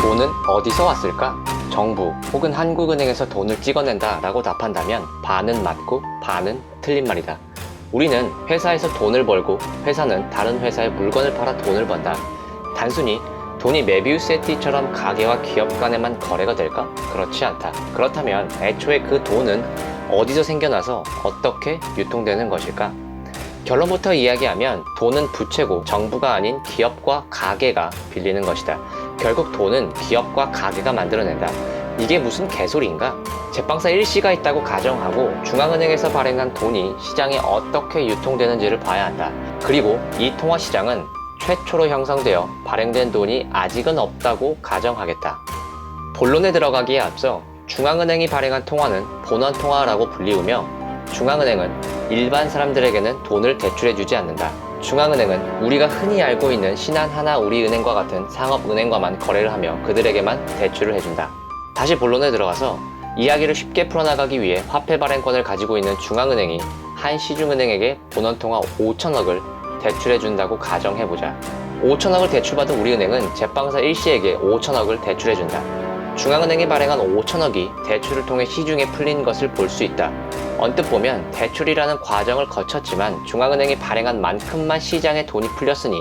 돈은 어디서 왔을까? 정부 혹은 한국은행에서 돈을 찍어낸다 라고 답한다면 반은 맞고 반은 틀린 말이다. 우리는 회사에서 돈을 벌고 회사는 다른 회사에 물건을 팔아 돈을 번다. 단순히 돈이 메비우스의 띠처럼 가게와 기업 간에만 거래가 될까? 그렇지 않다. 그렇다면 애초에 그 돈은 어디서 생겨나서 어떻게 유통되는 것일까? 결론부터 이야기하면 돈은 부채고 정부가 아닌 기업과 가게가 빌리는 것이다. 결국 돈은 기업과 가게가 만들어낸다. 이게 무슨 개소리인가? 제빵사 일시가 있다고 가정하고 중앙은행에서 발행한 돈이 시장에 어떻게 유통되는지를 봐야 한다. 그리고 이 통화시장은 최초로 형성되어 발행된 돈이 아직은 없다고 가정하겠다. 본론에 들어가기에 앞서 중앙은행이 발행한 통화는 본원통화라고 불리우며 중앙은행은 일반 사람들에게는 돈을 대출해주지 않는다. 중앙은행은 우리가 흔히 알고 있는 신한하나우리은행과 같은 상업은행과만 거래를 하며 그들에게만 대출을 해준다. 다시 본론에 들어가서 이야기를 쉽게 풀어나가기 위해 화폐 발행권을 가지고 있는 중앙은행이 한 시중은행에게 본원통화 5천억을 대출해준다고 가정해보자. 5천억을 대출받은 우리은행은 제빵사 일시에게 5천억을 대출해준다. 중앙은행이 발행한 5천억이 대출을 통해 시중에 풀린 것을 볼 수 있다. 언뜻 보면 대출이라는 과정을 거쳤지만 중앙은행이 발행한 만큼만 시장에 돈이 풀렸으니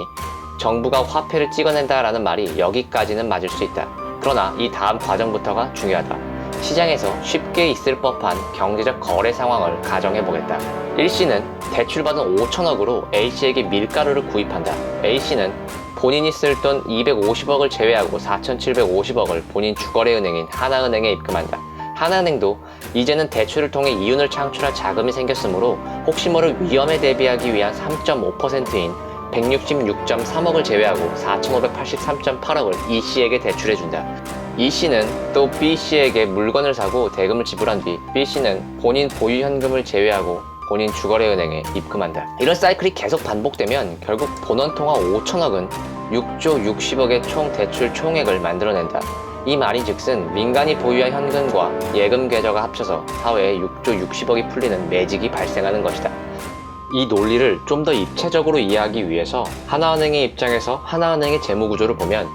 정부가 화폐를 찍어낸다라는 말이 여기까지는 맞을 수 있다. 그러나 이 다음 과정부터가 중요하다. 시장에서 쉽게 있을 법한 경제적 거래 상황을 가정해보겠다. 일씨는 대출받은 5천억으로 A씨에게 밀가루를 구입한다. A씨는 본인이 쓸 돈 250억을 제외하고 4,750억을 본인 주거래은행인 하나은행에 입금한다. 하나은행도 이제는 대출을 통해 이윤을 창출할 자금이 생겼으므로 혹시 모를 위험에 대비하기 위한 3.5%인 166.3억을 제외하고 4,583.8억을 E씨에게 대출해준다. E씨는 또 B씨에게 물건을 사고 대금을 지불한 뒤 B씨는 본인 보유 현금을 제외하고 본인 주거래은행에 입금한다. 이런 사이클이 계속 반복되면 결국 본원통화 5천억은 6조 60억의 총 대출 총액을 만들어낸다. 이 말인즉슨 민간이 보유한 현금과 예금 계좌가 합쳐서 사회에 6조 60억이 풀리는 매직이 발생하는 것이다. 이 논리를 좀 더 입체적으로 이해하기 위해서 하나은행의 입장에서 하나은행의 재무구조를 보면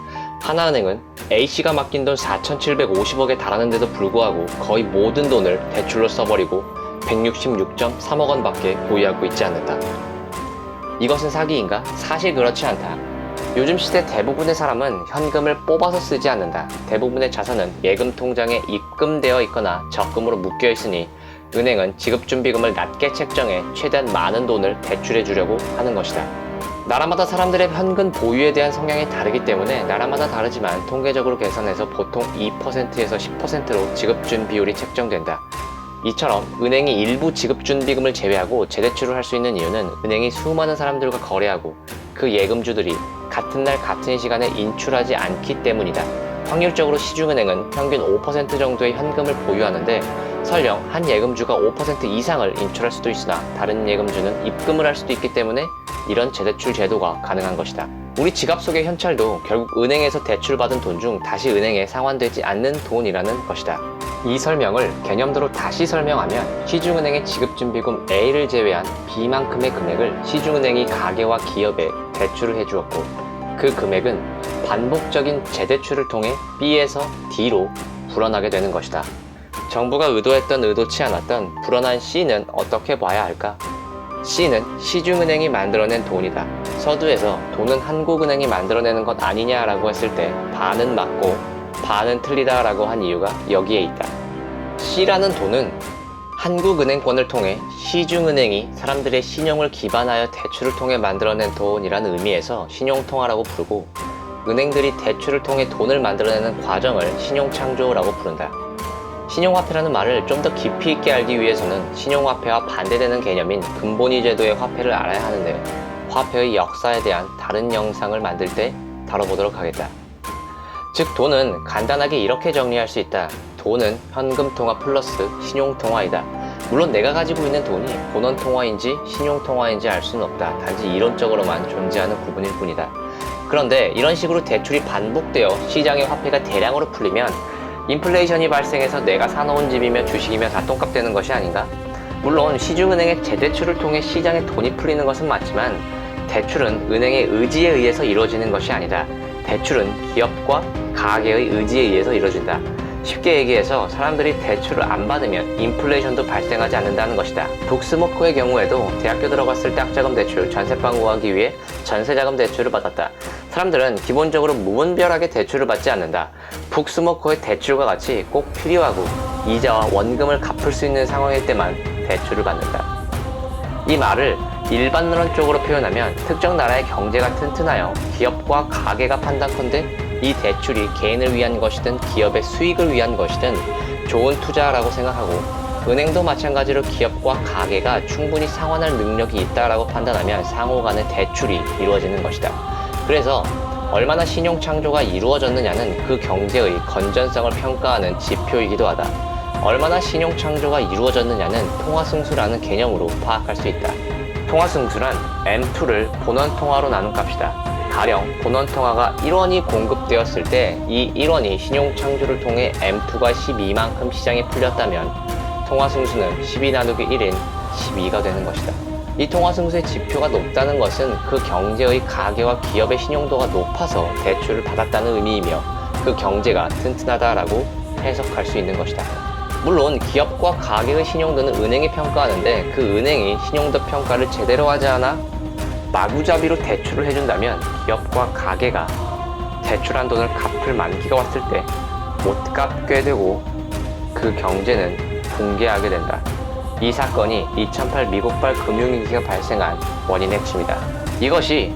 하나은행은 A씨가 맡긴 돈 4,750억에 달하는데도 불구하고 거의 모든 돈을 대출로 써버리고 166.3억 원밖에 보유하고 있지 않는다. 이것은 사기인가? 사실 그렇지 않다. 요즘 시대 대부분의 사람은 현금을 뽑아서 쓰지 않는다. 대부분의 자산은 예금 통장에 입금되어 있거나 적금으로 묶여 있으니 은행은 지급준비금을 낮게 책정해 최대한 많은 돈을 대출해 주려고 하는 것이다. 나라마다 사람들의 현금 보유에 대한 성향이 다르기 때문에 나라마다 다르지만 통계적으로 계산해서 보통 2%에서 10%로 지급준 비율이 책정된다. 이처럼 은행이 일부 지급준비금을 제외하고 재대출을 할 수 있는 이유는 은행이 수많은 사람들과 거래하고 그 예금주들이 같은 날 같은 시간에 인출하지 않기 때문이다. 확률적으로 시중은행은 평균 5% 정도의 현금을 보유하는데 설령 한 예금주가 5% 이상을 인출할 수도 있으나 다른 예금주는 입금을 할 수도 있기 때문에 이런 재대출 제도가 가능한 것이다. 우리 지갑 속의 현찰도 결국 은행에서 대출받은 돈 중 다시 은행에 상환되지 않는 돈이라는 것이다. 이 설명을 개념도로 다시 설명하면 시중은행의 지급준비금 A를 제외한 B만큼의 금액을 시중은행이 가게와 기업에 대출을 해주었고 그 금액은 반복적인 재대출을 통해 B에서 D로 불어나게 되는 것이다. 정부가 의도했던 의도치 않았던 불어난 C는 어떻게 봐야 할까? C는 시중은행이 만들어낸 돈이다. 서두에서 돈은 한국은행이 만들어내는 것 아니냐라고 했을 때 반은 맞고 반은 틀리다 라고 한 이유가 여기에 있다. C라는 돈은 한국은행권을 통해 시중은행이 사람들의 신용을 기반하여 대출을 통해 만들어낸 돈이라는 의미에서 신용통화라고 부르고 은행들이 대출을 통해 돈을 만들어내는 과정을 신용창조라고 부른다. 신용화폐라는 말을 좀 더 깊이 있게 알기 위해서는 신용화폐와 반대되는 개념인 금본위 제도의 화폐를 알아야 하는데 화폐의 역사에 대한 다른 영상을 만들 때 다뤄보도록 하겠다. 즉 돈은 간단하게 이렇게 정리할 수 있다. 돈은 현금통화 플러스 신용통화이다. 물론 내가 가지고 있는 돈이 본원통화인지 신용통화인지 알 수는 없다. 단지 이론적으로만 존재하는 구분일 뿐이다. 그런데 이런 식으로 대출이 반복되어 시장의 화폐가 대량으로 풀리면 인플레이션이 발생해서 내가 사놓은 집이며 주식이며 다 똥값 되는 것이 아닌가? 물론 시중은행의 재대출을 통해 시장에 돈이 풀리는 것은 맞지만 대출은 은행의 의지에 의해서 이루어지는 것이 아니다. 대출은 기업과 가계의 의지에 의해서 이루어진다. 쉽게 얘기해서 사람들이 대출을 안 받으면 인플레이션도 발생하지 않는다는 것이다. 북스모커의 경우에도 대학교 들어갔을 때 학자금 대출, 전세방 구하기 위해 전세자금 대출을 받았다. 사람들은 기본적으로 무분별하게 대출을 받지 않는다. 북스모커의 대출과 같이 꼭 필요하고 이자와 원금을 갚을 수 있는 상황일 때만 대출을 받는다. 이 말을 일반론적으로 표현하면 특정 나라의 경제가 튼튼하여 기업과 가계가 판단컨대 이 대출이 개인을 위한 것이든 기업의 수익을 위한 것이든 좋은 투자라고 생각하고, 은행도 마찬가지로 기업과 가계가 충분히 상환할 능력이 있다라고 판단하면 상호 간의 대출이 이루어지는 것이다. 그래서 얼마나 신용 창조가 이루어졌느냐는 그 경제의 건전성을 평가하는 지표이기도 하다. 얼마나 신용 창조가 이루어졌느냐는 통화승수라는 개념으로 파악할 수 있다. 통화승수란 M2를 본원통화로 나눈 값이다. 가령 본원통화가 1원이 공급되었을 때 이 1원이 신용창조를 통해 M2가 12만큼 시장에 풀렸다면 통화승수는 12 나누기 1인 12가 되는 것이다. 이 통화승수의 지표가 높다는 것은 그 경제의 가계와 기업의 신용도가 높아서 대출을 받았다는 의미이며 그 경제가 튼튼하다라고 해석할 수 있는 것이다. 물론 기업과 가계의 신용도는 은행이 평가하는데 그 은행이 신용도 평가를 제대로 하지 않아 마구잡이로 대출을 해준다면 기업과 가계가 대출한 돈을 갚을 만기가 왔을 때 못 갚게 되고 그 경제는 붕괴하게 된다. 이 사건이 2008 미국발 금융위기가 발생한 원인의 핵심이다. 이것이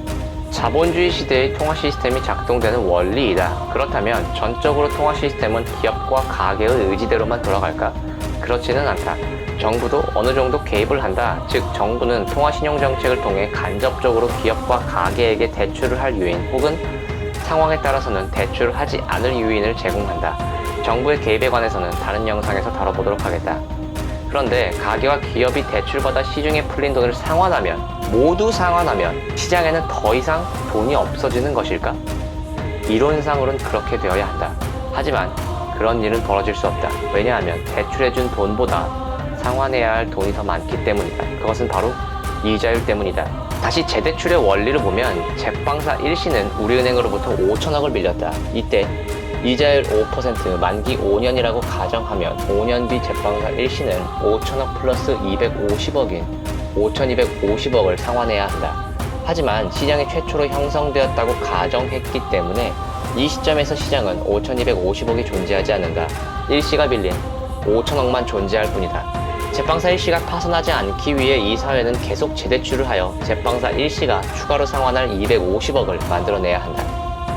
자본주의 시대의 통화 시스템이 작동되는 원리이다. 그렇다면 전적으로 통화 시스템은 기업과 가계의 의지대로만 돌아갈까? 그렇지는 않다. 정부도 어느 정도 개입을 한다. 즉 정부는 통화신용정책을 통해 간접적으로 기업과 가계에게 대출을 할 요인 혹은 상황에 따라서는 대출을 하지 않을 요인을 제공한다. 정부의 개입에 관해서는 다른 영상에서 다뤄보도록 하겠다. 그런데 가계와 기업이 대출받아 시중에 풀린 돈을 상환하면, 모두 상환하면 시장에는 더 이상 돈이 없어지는 것일까? 이론상으로는 그렇게 되어야 한다. 하지만 그런 일은 벌어질 수 없다. 왜냐하면 대출해준 돈보다 상환해야 할 돈이 더 많기 때문이다. 그것은 바로 이자율 때문이다. 다시 재대출의 원리를 보면 제빵사 일씨는 우리은행으로부터 5천억을 빌렸다. 이때 이자율 5% 만기 5년이라고 가정하면 5년 뒤 제빵사 일씨는 5천억 플러스 250억인 5,250억을 상환해야 한다. 하지만 시장이 최초로 형성되었다고 가정했기 때문에 이 시점에서 시장은 5,250억이 존재하지 않는다. 일씨가 빌린 5천억만 존재할 뿐이다. 제빵사 일씨가 파산하지 않기 위해 이 사회는 계속 재대출을 하여 제빵사 일씨가 추가로 상환할 250억을 만들어내야 한다.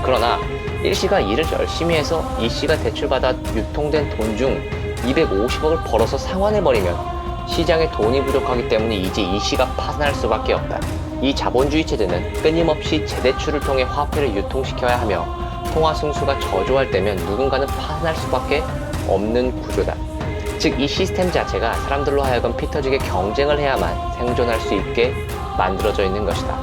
그러나 일씨가 일을 열심히 해서 이씨가 대출받아 유통된 돈 중 250억을 벌어서 상환해버리면 시장에 돈이 부족하기 때문에 이제 이씨가 파산할 수밖에 없다. 이 자본주의 체제는 끊임없이 재대출을 통해 화폐를 유통시켜야 하며 통화승수가 저조할 때면 누군가는 파산할 수밖에 없는 구조다. 즉 이 시스템 자체가 사람들로 하여금 피 터지게 경쟁을 해야만 생존할 수 있게 만들어져 있는 것이다.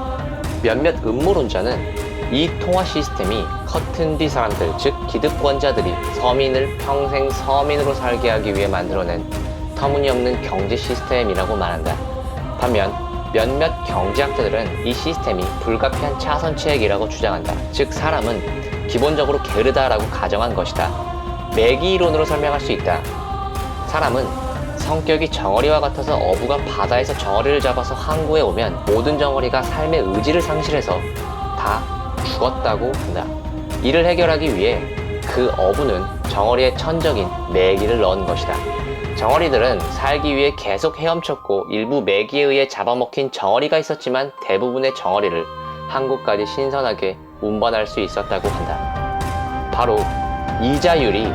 몇몇 음모론자는 이 통화 시스템이 커튼 뒤 사람들, 즉 기득권자들이 서민을 평생 서민으로 살게 하기 위해 만들어낸 터무니없는 경제 시스템이라고 말한다. 반면 몇몇 경제학자들은 이 시스템이 불가피한 차선책이라고 주장한다. 즉 사람은 기본적으로 게으르다라고 가정한 것이다. 매기 이론으로 설명할 수 있다. 사람은 성격이 정어리와 같아서 어부가 바다에서 정어리를 잡아서 항구에 오면 모든 정어리가 삶의 의지를 상실해서 다 죽었다고 한다. 이를 해결하기 위해 그 어부는 정어리의 천적인 매기를 넣은 것이다. 정어리들은 살기 위해 계속 헤엄쳤고 일부 매기에 의해 잡아먹힌 정어리가 있었지만 대부분의 정어리를 항구까지 신선하게 운반할 수 있었다고 한다. 바로 이자율이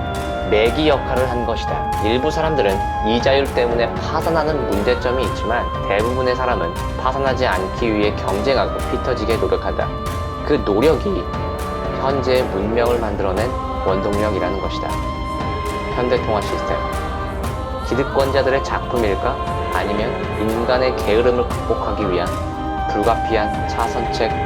매기 역할을 한 것이다. 일부 사람들은 이자율 때문에 파산하는 문제점이 있지만 대부분의 사람은 파산하지 않기 위해 경쟁하고 피 터지게 노력한다. 그 노력이 현재의 문명을 만들어낸 원동력이라는 것이다. 현대통화 시스템. 기득권자들의 작품일까? 아니면 인간의 게으름을 극복하기 위한 불가피한 차선책이었을까?